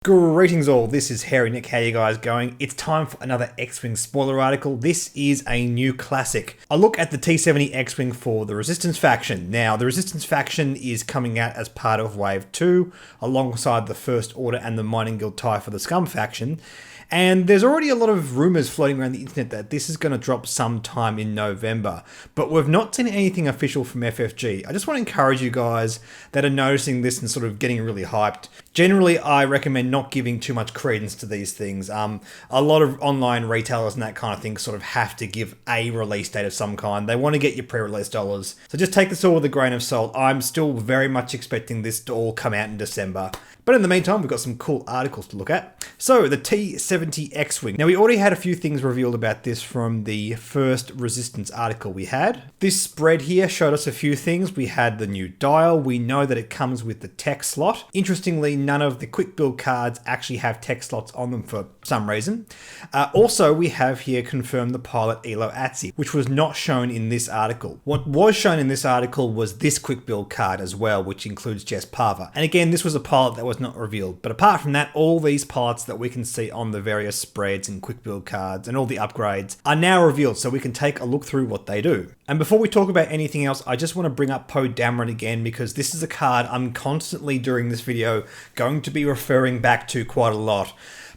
Greetings all, this is Hairy Nick, how you guys going? It's time for another X-Wing spoiler article. This is a new classic. A look at the T-70 X-Wing for the Resistance faction. Now, the Resistance faction is coming out as part of Wave 2, alongside the First Order and the Mining Guild tie for the Scum faction. And there's already a lot of rumours floating around the internet that this is going to drop sometime in November, but we've not seen anything official from FFG. I just want to encourage you guys that are noticing this and sort of getting really hyped. Generally, I recommend not giving too much credence to these things. A lot of online retailers and that kind of thing sort of have to give a release date of some kind. They want to get your pre-release dollars. So just take this all with a grain of salt. I'm still very much expecting this to all come out in December. But in the meantime, we've got some cool articles to look at. So, the T-70 X-Wing. Now, we already had a few things revealed about this from the first Resistance article we had. This spread here showed us a few things. We had the new dial. We know that it comes with the tech slot. Interestingly, none of the quick build cards actually have tech slots on them for some reason. Also, we have here confirmed the pilot Elo Atsi, which was not shown in this article. What was shown in this article was this quick build card as well, which includes Jess Parva. And again, this was a pilot that was not revealed. But apart from that, all these pilots that we can see on the various spreads and quick build cards and all the upgrades are now revealed, so we can take a look through what they do. And before we talk about anything else, I just want to bring up Poe Dameron again, because this is a card I'm constantly during this video going to be referring back to quite a lot.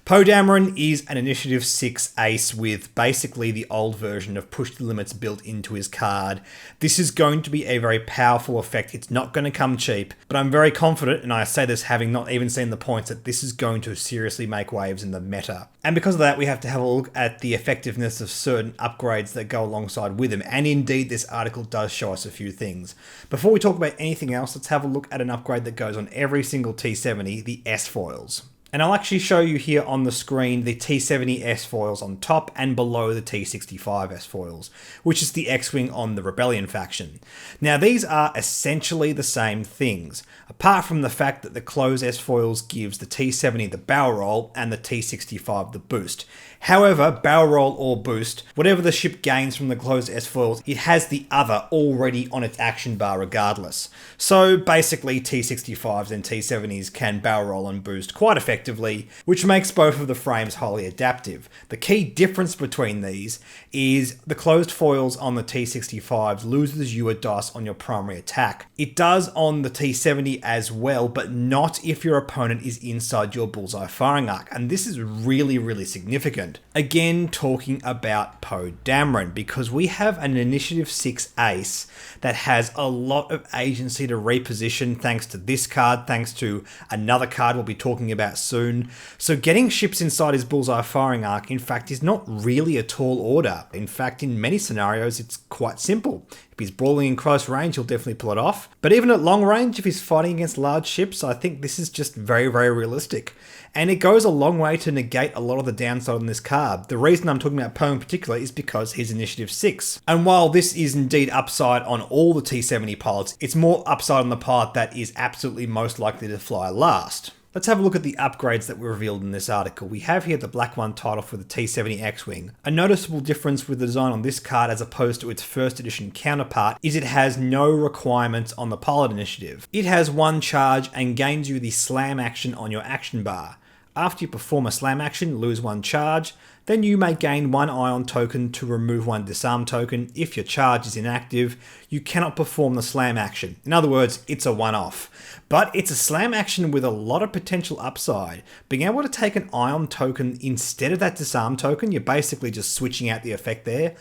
Poe Dameron is an Initiative 6 ace with basically the old version of Push the Limits built into his card. This is going to be a very powerful effect. It's not going to come cheap, but I'm very confident, and I say this having not even seen the points, that this is going to seriously make waves in the meta. And because of that, we have to have a look at the effectiveness of certain upgrades that go alongside with him. And indeed, this article does show us a few things. Before we talk about anything else, let's have a look at an upgrade that goes on every single T-70, the S-foils. And I'll actually show you here on the screen the T-70 S-foils on top and below the T-65 S-foils, which is the X-Wing on the Rebellion faction. Now, these are essentially the same things, apart from the fact that the closed S-foils gives the T-70 the barrel roll and the T-65 the boost. However, barrel roll or boost, whatever the ship gains from the closed S-foils, it has the other already on its action bar regardless. So basically, T-65s and T-70s can barrel roll and boost quite effectively, which makes both of the frames highly adaptive. The key difference between these is the closed foils on the T-65s loses you a dice on your primary attack. It does on the T-70 as well, but not if your opponent is inside your bullseye firing arc, and this is really significant. Again, talking about Poe Dameron, because we have an Initiative 6 ace that has a lot of agency to reposition thanks to this card, thanks to another card we'll be talking about soon. So getting ships inside his bullseye firing arc, in fact, is not really a tall order. In fact, in many scenarios, it's quite simple. If he's brawling in close range, he'll definitely pull it off. But even at long range, if he's fighting against large ships, I think this is just very realistic. And it goes a long way to negate a lot of the downside on this card. The reason I'm talking about Poe in particular is because he's Initiative 6. And while this is indeed upside on all the T-70 pilots, it's more upside on the pilot that is absolutely most likely to fly last. Let's have a look at the upgrades that were revealed in this article. We have here the Black 1 title for the T-70 X-Wing. A noticeable difference with the design on this card as opposed to its first edition counterpart is it has no requirements on the pilot initiative. It has one charge and gains you the slam action on your action bar. After you perform a slam action, lose one charge, then you may gain one ion token to remove one disarm token. If your charge is inactive, you cannot perform the slam action. In other words, it's a one-off. But it's a slam action with a lot of potential upside. Being able to take an ion token instead of that disarm token, you're basically just switching out the effect there,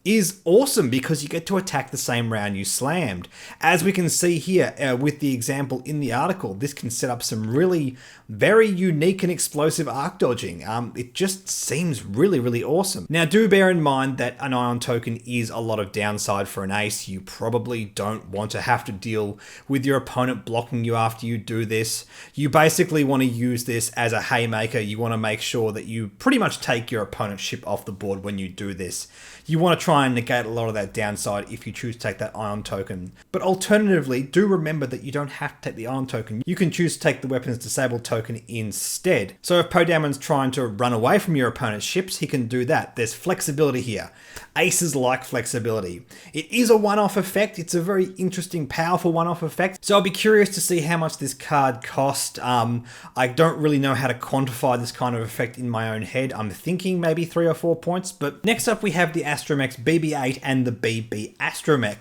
is awesome because you get to attack the same round you slammed. As we can see here with the example in the article, this can set up some really very unique and explosive arc dodging. It just seems really awesome. Now, do bear in mind that an ion token is a lot of downside for an ace. You probably don't want to have to deal with your opponent blocking you after you do this. You basically want to use this as a haymaker. You want to make sure that you pretty much take your opponent's ship off the board when you do this. You want to try try and negate a lot of that downside if you choose to take that ion token. But alternatively, do remember that you don't have to take the ion token. You can choose to take the weapons disabled token instead. So if Poe Dameron's trying to run away from your opponent's ships, he can do that. There's flexibility here. Aces like flexibility. It is a one-off effect. It's a very interesting, powerful one-off effect. So I'll be curious to see how much this card cost. I don't really know how to quantify this kind of effect in my own head. I'm thinking maybe 3 or 4 points. But next up we have the Astromech's BB-8 and the BB Astromech.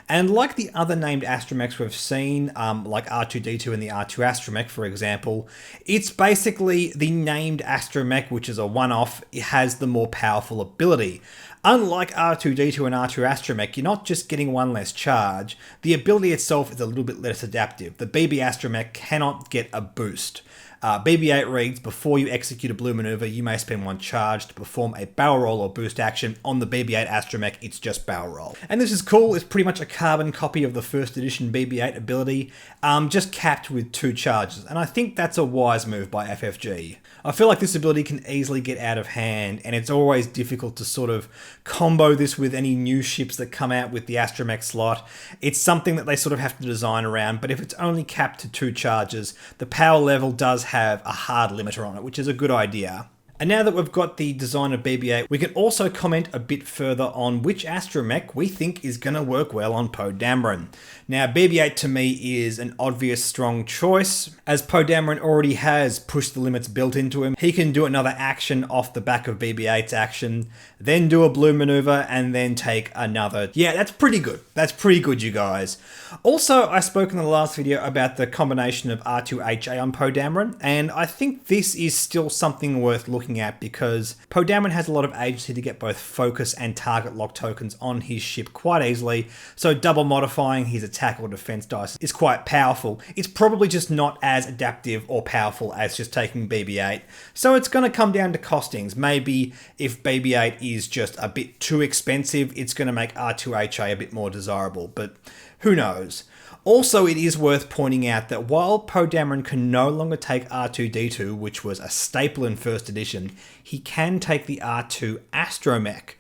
And like the other named astromechs we've seen, like R2-D2 and the R2 Astromech, for example, it's basically the named astromech, which is a one-off. It has the more powerful ability. Unlike R2-D2 and R2 Astromech, you're not just getting one less charge. The ability itself is a little bit less adaptive. The BB Astromech cannot get a boost. BB-8 reads, before you execute a blue maneuver, you may spend 1 charge to perform a barrel roll or boost action. On the BB-8 Astromech, it's just barrel roll. And this is cool. It's pretty much a carbon copy of the first edition BB-8 ability, just capped with 2 charges. And I think that's a wise move by FFG. I feel like this ability can easily get out of hand, and it's always difficult to sort of combo this with any new ships that come out with the Astromech slot. It's something that they sort of have to design around, but if it's only capped to 2 charges, the power level does have a hard limiter on it, which is a good idea. And now that we've got the design of BB-8, we can also comment a bit further on which astromech we think is going to work well on Poe Dameron. Now, BB-8 to me is an obvious strong choice, as Poe Dameron already has push the limits built into him. He can do another action off the back of BB-8's action, then do a blue maneuver, and then take another. Yeah, that's pretty good. That's pretty good, you guys. Also, I spoke in the last video about the combination of R2HA on Poe Dameron, and I think this is still something worth looking at because Poe Dameron has a lot of agency to get both focus and target lock tokens on his ship quite easily, so double modifying his attack or defense dice is quite powerful. It's probably just not as adaptive or powerful as just taking BB-8, so it's going to come down to costings. Maybe if BB-8 is just a bit too expensive, it's going to make R2HA a bit more desirable, but who knows? Also, it is worth pointing out that while Poe Dameron can no longer take R2-D2, which was a staple in first edition, he can take the R2 Astromech.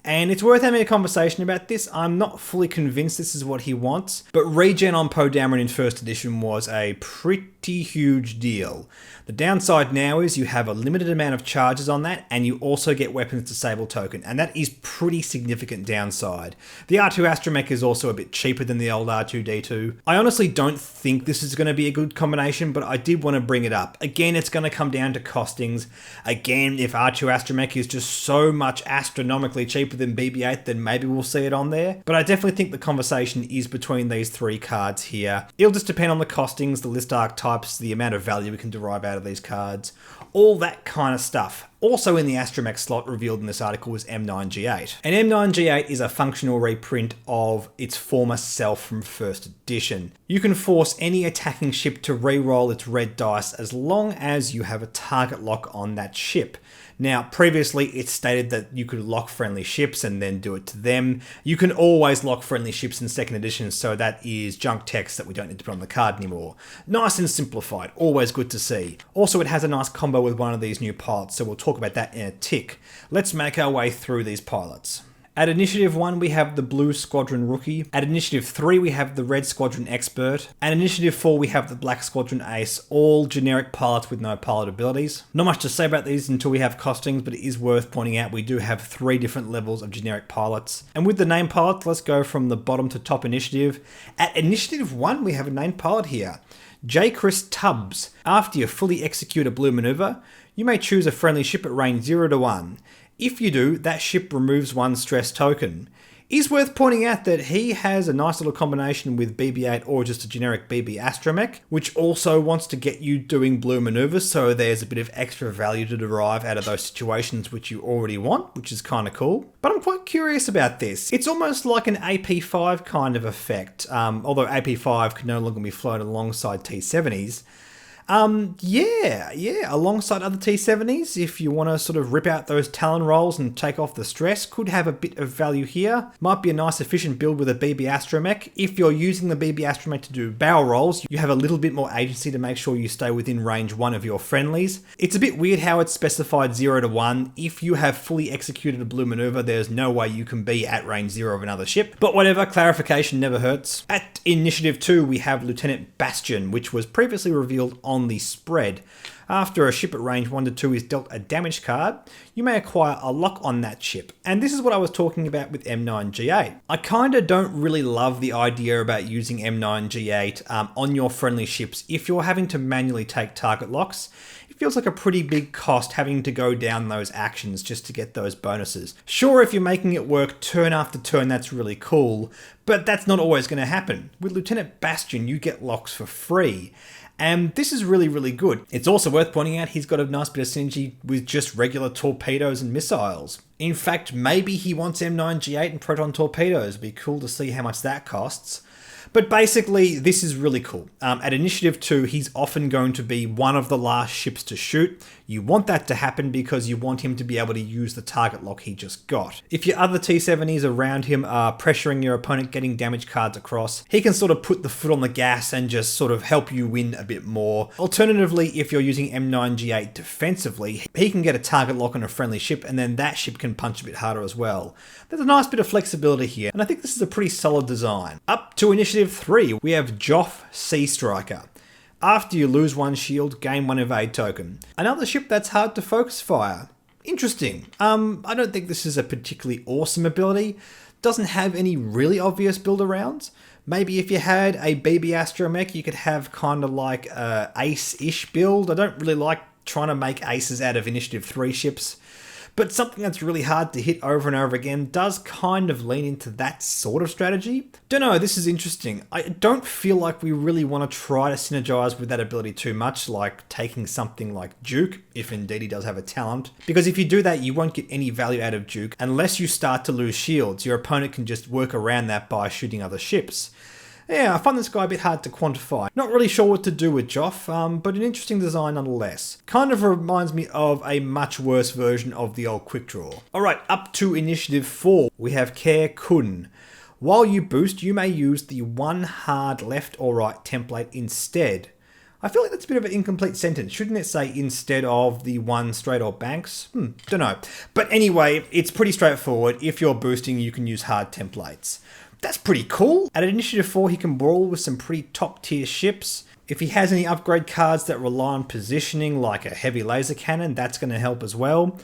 And it's worth having a conversation about this. I'm not fully convinced this is what he wants, but regen on Poe Dameron in first edition was a pretty huge deal. The downside now is you have a limited amount of charges on that, and you also get weapons disable token, and that is pretty significant downside. The R2 Astromech is also a bit cheaper than the old R2-D2. I honestly don't think this is going to be a good combination, but I did want to bring it up. Again, it's going to come down to costings. Again, if R2 Astromech is just so much astronomically cheaper than BB-8, then maybe we'll see it on there. But I definitely think the conversation is between these 3 cards here. It'll just depend on the costings, the list archetypes, the amount of value we can derive out of these cards, all that kind of stuff. Also in the Astromech slot revealed in this article is M9G8. And M9G8 is a functional reprint of its former self from first edition. You can force any attacking ship to re-roll its red dice as long as you have a target lock on that ship. Now, previously it stated that you could lock friendly ships and then do it to them. You can always lock friendly ships in second edition, so that is junk text that we don't need to put on the card anymore. Nice and simplified, always good to see. Also, it has a nice combo with one of these new pilots, so we'll talk about that in a tick. Let's make our way through these pilots. At Initiative 1, we have the Blue Squadron Rookie. At Initiative 3, we have the Red Squadron Expert. At Initiative 4, we have the Black Squadron Ace, all generic pilots with no pilot abilities. Not much to say about these until we have costings, but it is worth pointing out we do have 3 different levels of generic pilots. And with the named pilots, let's go from the bottom to top initiative. At Initiative 1, we have a named pilot here. J. Chris Tubbs. After you fully execute a blue maneuver, you may choose a friendly ship at range 0 to 1. If you do, that ship removes 1 stress token. It's worth pointing out that he has a nice little combination with BB-8 or just a generic BB Astromech, which also wants to get you doing blue maneuvers, so there's a bit of extra value to derive out of those situations which you already want, which is kind of cool. But I'm quite curious about this. It's almost like an AP5 kind of effect, although AP5 can no longer be flown alongside T-70s. Yeah, alongside other T-70s, if you want to sort of rip out those Talon rolls and take off the stress, could have a bit of value here. Might be a nice efficient build with a BB Astromech. If you're using the BB Astromech to do barrel rolls, you have a little bit more agency to make sure you stay within range 1 of your friendlies. It's a bit weird how it's specified 0 to 1. If you have fully executed a blue maneuver, there's no way you can be at range 0 of another ship. But whatever, clarification never hurts. At Initiative 2, we have Lieutenant Bastion, which was previously revealed on the spread. After a ship at range 1 to 2 is dealt a damage card, you may acquire a lock on that ship. And this is what I was talking about with M9G8. I kinda don't really love the idea about using M9G8 on your friendly ships if you're having to manually take target locks. It feels like a pretty big cost having to go down those actions just to get those bonuses. Sure, if you're making it work turn after turn, that's really cool, but that's not always going to happen. With Lieutenant Bastion, you get locks for free. And this is really, really good. It's also worth pointing out he's got a nice bit of synergy with just regular torpedoes and missiles. In fact, maybe he wants M9G8 and proton torpedoes. It'd be cool to see how much that costs. But basically, this is really cool. At Initiative 2, he's often going to be one of the last ships to shoot. You want that to happen because you want him to be able to use the target lock he just got. If your other T-70s around him are pressuring your opponent, getting damage cards across, he can sort of put the foot on the gas and just sort of help you win a bit more. Alternatively, if you're using M9G8 defensively, he can get a target lock on a friendly ship and then that ship can punch a bit harder as well. There's a nice bit of flexibility here, and I think this is a pretty solid design. Up to Initiative 3, we have Joff Sea Striker. After you lose 1 shield, gain 1 evade token. Another ship that's hard to focus fire. Interesting. I don't think this is a particularly awesome ability. Doesn't have any really obvious build arounds. Maybe if you had a BB Astromech, you could have kind of like a ace-ish build. I don't really like trying to make aces out of Initiative 3 ships. But something that's really hard to hit over and over again does kind of lean into that sort of strategy. Don't know, this is interesting. I don't feel like we really want to try to synergize with that ability too much, like taking something like Duke, if indeed he does have a talent. Because if you do that, you won't get any value out of Duke unless you start to lose shields. Your opponent can just work around that by shooting other ships. Yeah, I find this guy a bit hard to quantify. Not really sure what to do with Joff, but an interesting design nonetheless. Kind of reminds me of a much worse version of the old Quick Draw. Alright, up to Initiative 4, we have Care Kun. While you boost, you may use the 1 hard left or right template instead. I feel like that's a bit of an incomplete sentence. Shouldn't it say instead of the 1 straight or banks? Don't know. But anyway, it's pretty straightforward. If you're boosting, you can use hard templates. That's pretty cool. At Initiative 4, he can brawl with some pretty top tier ships. If he has any upgrade cards that rely on positioning, like a heavy laser cannon, that's going to help as well.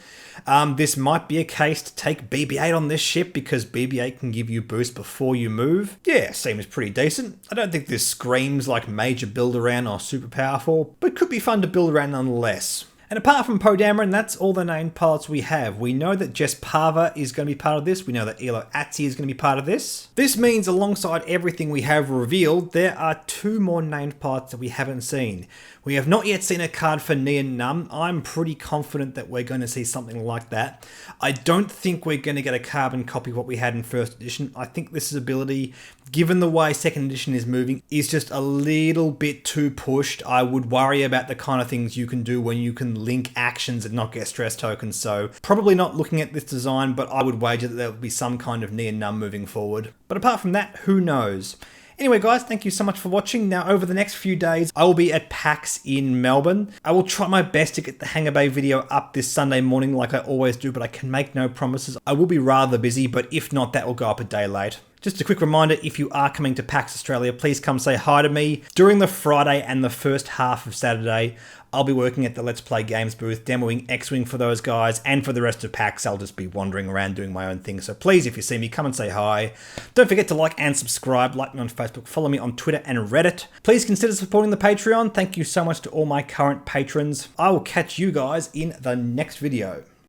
This might be a case to take BB-8 on this ship because BB-8 can give you boost before you move. Yeah, seems pretty decent. I don't think this screams like major build around or super powerful, but could be fun to build around nonetheless. And apart from Poe Dameron, that's all the named pilots we have. We know that Jess Pava is going to be part of this. We know that Elo Atsi is going to be part of this. This means alongside everything we have revealed, there are 2 more named pilots that we haven't seen. We have not yet seen a card for Nian Num. I'm pretty confident that we're going to see something like that. I don't think we're going to get a carbon copy of what we had in first edition. I think this ability, given the way second edition is moving, is just a little bit too pushed. I would worry about the kind of things you can do when you can link actions and not get stress tokens. So probably not looking at this design, but I would wager that there will be some kind of Nian Num moving forward. But apart from that, who knows? Anyway guys, thank you so much for watching. Now over the next few days, I will be at PAX in Melbourne. I will try my best to get the Hangar Bay video up this Sunday morning like I always do, but I can make no promises. I will be rather busy, but if not, that will go up a day late. Just a quick reminder, if you are coming to PAX Australia, please come say hi to me. During the Friday and the first half of Saturday, I'll be working at the Let's Play Games booth, demoing X-Wing for those guys, and for the rest of PAX, I'll just be wandering around doing my own thing. So please, if you see me, come and say hi. Don't forget to like and subscribe, like me on Facebook, follow me on Twitter and Reddit. Please consider supporting the Patreon. Thank you so much to all my current patrons. I will catch you guys in the next video.